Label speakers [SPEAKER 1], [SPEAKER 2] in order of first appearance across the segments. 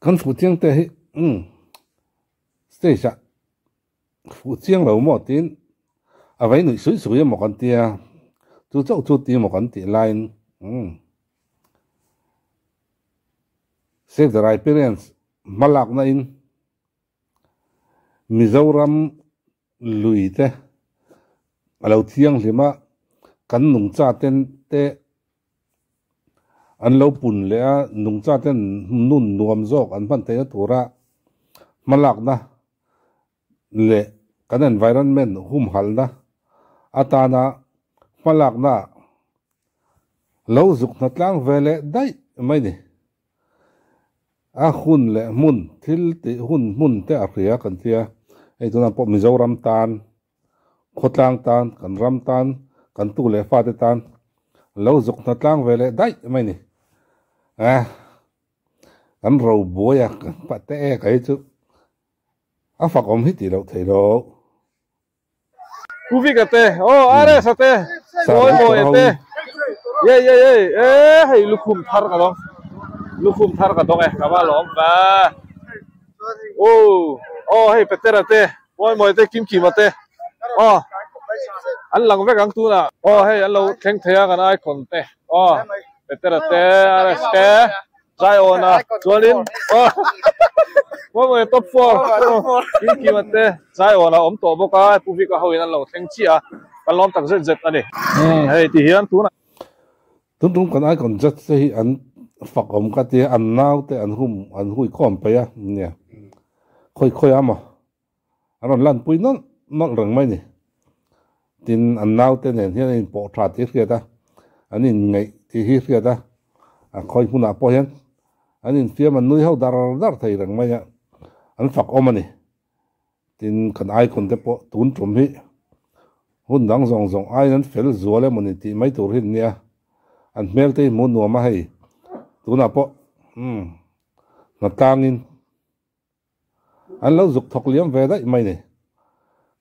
[SPEAKER 1] kan fu chiang te hi stage fu chiang lo mo tin avai nui sui sui mo kan tia chu chau chu ti mo kan ti line save the right parents malak na in Mizoram lui te alo thiang hlima kan nung cha ten te an lo pun le a nung cha ten nun nuam zok an ban te tura malak na le kan environment hum hal na atana malak na lo zuk na tlang vele dai mai ni a hun le mun thil ti hun mun te a ria kan tia ei tuna po Mizoram tan khotlang tan kan ram tan kan tu le fa te tan lo zuk na tlang vele dai mai ni kan ro boya pa te kai chu a fak om hi ti lo thei lo
[SPEAKER 2] Kuvi kate are sate boy te ye hey lukhum thar ka dong kama lom ba hey petera te boy te kim mate an lang vek ang tu na hey an lo theng thea kan ai kon te petera te are ste zai ona chuanin boy top 4 kim mate zai ona om to boka puvi ka hoin an lo theng chi a kan lom tak zet ani hey ti hian tu na
[SPEAKER 1] tung kan ai kon zet se hi an fak om ka te an nau te an hui khom pe ya nia khoi ama aron lan pui non rang mai ni tin an nau te nen hian in po tha ti hria ta anin ngai ti hi hria ta a khoi huna po hian anin fiam an nui ho dar thei rang mai ya an fak om ani tin kan ai kon te po tun trum hi hun dang zong ai nan fel zuale moni ti mai tur hin nia an mel te mo no ma hei tuna po na tangin an lo zuk thok liam ve dai mai ni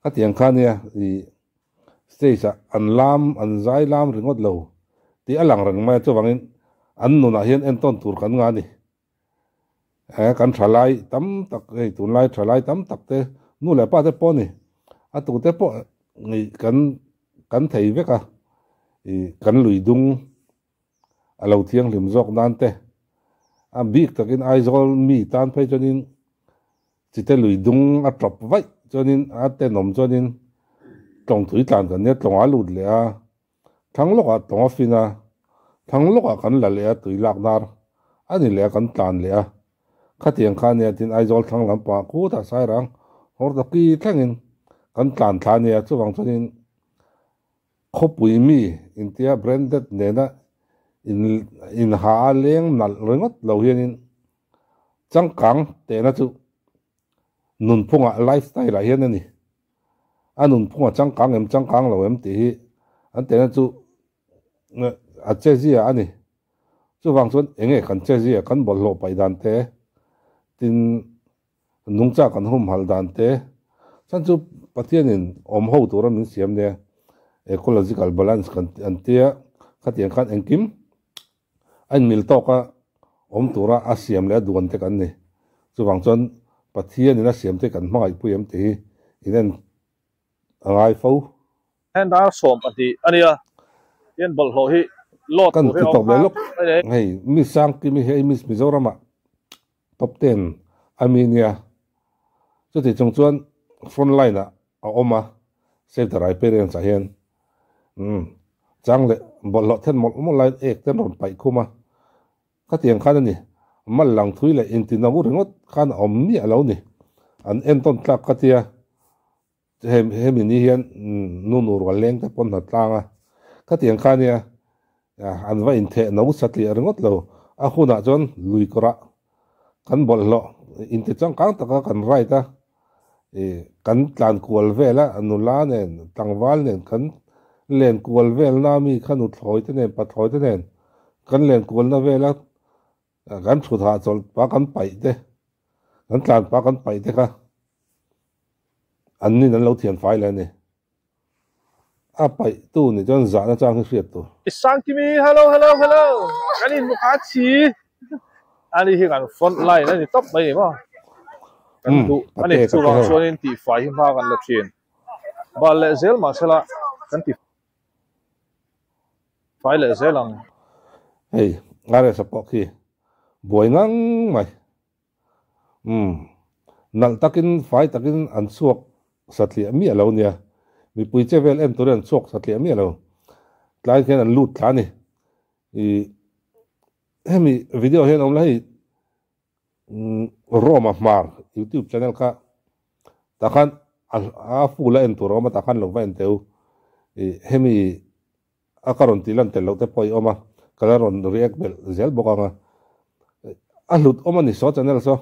[SPEAKER 1] ka tiang kha nia i stage an lam an zai lam ringot lo ti alang rang mai chu wangin an nu na hian en ton tur kan nga ni kan thalai tam tak ei tun lai thalai tam tak te nu le pa te po ni a tu te po ngi kan thei veka i kan lui dung alo thiang lim zok nan te a bik takin aizol mi tan phei chonin chite lui dung a trop vai chonin a te nom chonin tong thui tlan kan ne tong a lut le a thang loka tong a fina thang loka kan la le a tui lak nar ani le kan tlan le a khatiang kha ne tin aizol thang lam pa ku ta sai rang hor ta ki thangin kan tlan thla ne chuwang chonin khopui mi intia branded ne na in ha leng nal ringot lo hianin changkang te na chu nun phunga lifestyle la hian ani anun phunga changkang lo em ti hi an te na chu a che zia ani chu wang chun enge kan che zia kan bol lo pai dan te tin nungcha kan hum hal dan te chan chu pathianin om ho turam min siam ne ecological balance kan an tia khatiang khan engkim an mil toka om tura asiam le duan te kan ni chuwang chon pathian ina siam te kan hmai puim ti inen angai fo
[SPEAKER 2] hen da som ati ania yen bol ho hi lot
[SPEAKER 1] kan ti top le lok hei mi sang ki mi hei mis Mizorama top 10 aminia chu ti chung chuan front line a oma save the right parents a hian chang le bol lo then mo line ek ten ron pai khuma ka tiang khan ani mal lang thui le in tin amu ringot khan om ni alo ni an en ton tlak ka tia hem ni hian nu nur wal leng te pon na tlanga ka tiang khan ya an va in the no satli ringot lo a khuna chon lui kora kan bol lo in te chang kang taka kan rai ta kan tlan kual vela anula nen tangwal nen kan len kual vel na mi khanu thloi te nen pa thloi te nen kan len kual na vela kan thu tha chol pa kan pai te kan tlan pa kan pai te ka an ni nan lo thian fai le ni a pai tu ni chon za na chang hriat tu
[SPEAKER 2] sang kimi hello kanin mukha chi ani hi kan front line ani top mai mo kan tu ani chu wang chuan in ti fai hi ma kan la thin bal le zel ma sela kan ti fai le zelang
[SPEAKER 1] hey ngare support khi boy ngang mai nal takin fai takin an suak satli mi alo nia mi pui che vel em turen suak satli mi alo tlai khen an lut thani i hemi video hen om lai roma mar youtube channel ka takhan a fula en tur oma takhan lo ven teu hemi akaron tilan tel lo te poi oma kalaron react bel zel bokanga a lut oma ni so channel so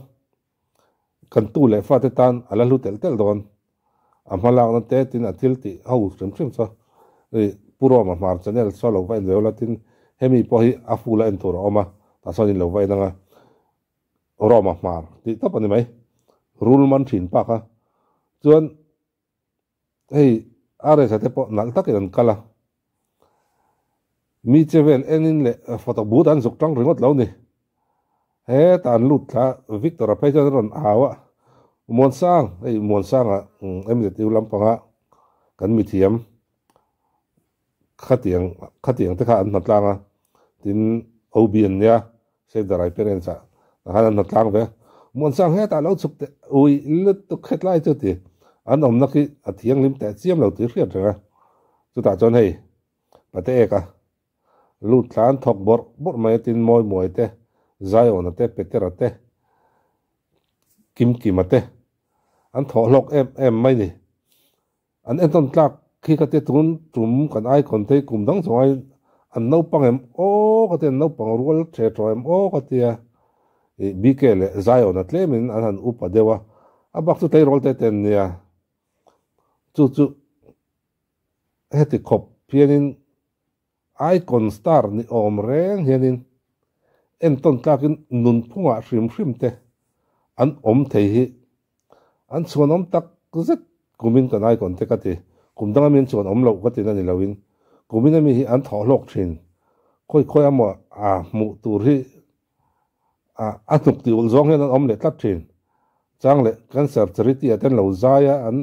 [SPEAKER 1] kan tu le fa te tan ala lut tel don amala na te tin athil ti au trim so puro ma mar channel so lo ven zel latin hemi poi a fula en tur oma ta so ni lo ven nga roma mar ti tapani mai rule man thin pa ka chuan hey are sa te po nal takin kala mi chevel enin le photo booth an zuk tang ringot lo ni he tan lut tha victor a phajan ron awa mon sang a em le tiu lam panga kan mi thiam khatiang te kha an natlanga tin obian ya save the right parents a han natlang ve mon sang he ta lo chuk te ui lut tu khet lai chu ti an om na ki a thiang lim te chiam lo ti riat ra chu ta chon hei pate ka lut tlan thok bor mai tin moi te zayon te petera te kim te an tho lok em mai ni an enton tlak khi ka te tun tum kan ai kon te kum dang chongai an no pang em o ka te no pang rul che tro em o ka te bikele zayon atlemin an upa dewa abak tu te rol te ten nia chu heti khop pianin icon star ni om reng hianin enton tlakin nun phunga hrim te an om thei hi an chuan om tak zet kumin kan icon te ka ti kumdanga min chuan om lo ka ti na ni loin kumin mi hi an tho lok thin khoi amo a mu tur hi a tuk ti ul zong hen an om le tlat thin chang le cancer charity aten lo zaya an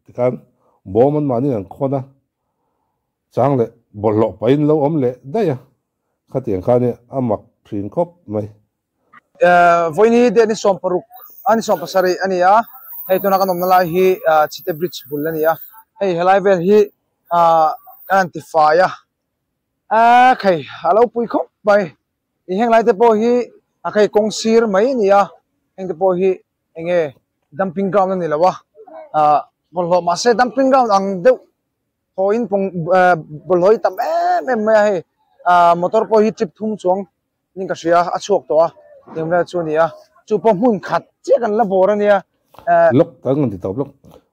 [SPEAKER 1] tikan boman mani an khona chang le bollo pain lo om le daya khatiang khani amak thin khop mai
[SPEAKER 3] voini de ni som paruk ani som pasari ani ya hei tuna kan omna lai hi chite bridge bul ani ya hei helai vel hi kan tifaya khai alo pui khop bai i heng lai te po hi khai kong sir mai ni ya heng te po hi enge dumping ground ni lawa bollo ma se dumping ground ang deu hoin pong bolhoi tam em mai motor po hi trip thum chuang ning ka sia a chuak to a nemla chu nia chu po mun khat che kan la bor ania
[SPEAKER 1] lok tang ti top lok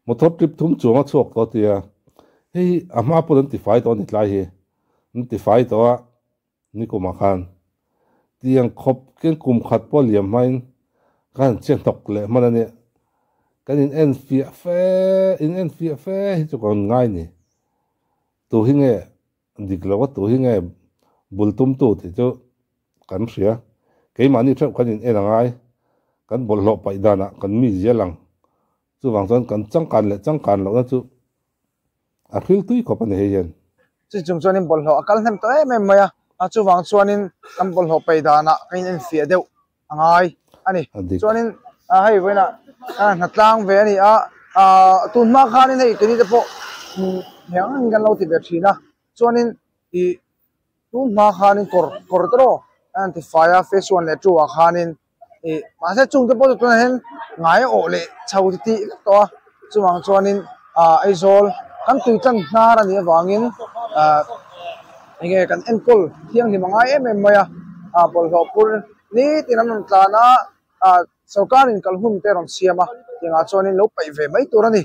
[SPEAKER 1] motor trip thum chuang a chuak to tia hei ama po den ti fai to ni tlai hi ti fai to a ni ko ma khan tiang khop ken kum khat po liam main kan chen tok le manane kan in en fia fe hi chu kon ngai ni tu hinge diklo tu hinge bultum tu ti chu kan ria ke mani thap kan in enangai kan bol lo pai dana kan mi zelang chu wang chon kan changkan lo na chu a khil tui ko pan heyen
[SPEAKER 3] chu chung chonin bol ho akal hem to em maya a chu wang chuanin kan bol ho pai dana kain en fia deu angai ani chuanin hei voina natlang ve ani tun ma khanin hei kini te po yang kan lo ti be thina chuanin I tun ma khanin kor tro anti fire face one le tu a khanin ma se chung te po tu hen ngai o le chau ti to chuwang chuanin aizol kan tui chan na ra ni wangin enge kan enkol thiang ni mangai em maya bol ho pur ni tinam tlana sarkarin kalhum te ron siama tinga chuanin lo pai ve mai turani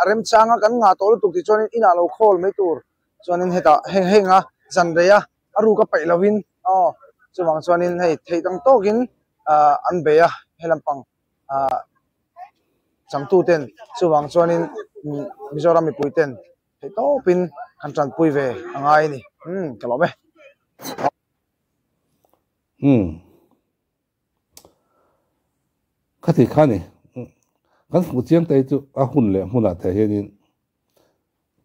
[SPEAKER 3] rem changa kan nga tol tu ti chuanin ina lo khol mai tur chuanin heta henga zanreya aru ka pai lovin chuwang chuanin hei theitang tokin an beya helampang changtu ten chuwang chuanin mizoram mi puiten hei to pin kan tran pui ve angai ni kalome
[SPEAKER 1] khát thì khát này cái phụ chiang tây chú à hun lệ hun à thể hiện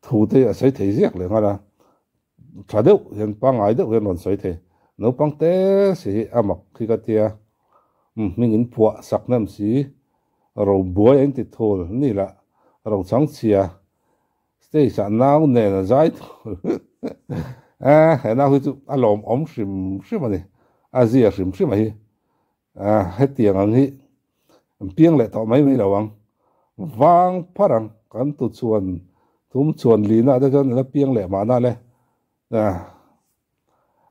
[SPEAKER 1] thủ tây à sấy thể riết lệ ngay là trả đâu hiện bang ai đâu hiện còn sấy thể nếu bang té thì à mặc khi cái tia mình in phua sắc nam sĩ rồi bùa anh thì thôi nè là rồi sáng chia stay sa nào nè là giải à nào thì à lom sim sim mà này à gì sim sim mà hi à hết tiền anh hi piang lại tao mấy lâu anh vang parang kan tu chuan tum chuan lina da jon la piang le ma na le à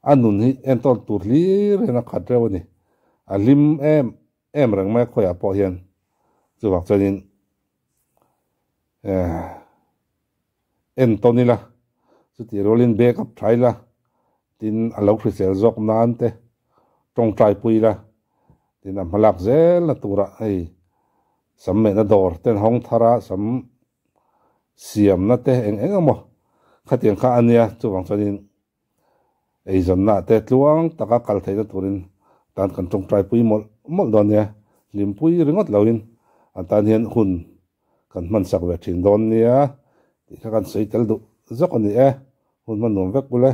[SPEAKER 1] anun hi en ton tur li re na khat rew ni alim em rang mai khoya po hian chu wak chanin en tonila chu ti rolin back up try la tin alo khrisel zok nan te tong trai pui la tin am halak zel la tura ai samme na dor ten hong thara sam siam na te eng amo khatiang kha ania chu wang chanin ei zon na te tluang taka kal theina turin tan kan tong trai pui mol don ya lim pui ringot lawin an tan hian hun kan man sak ve thin don nia ti kha kan sei tel du zok ani hun man nom vek bule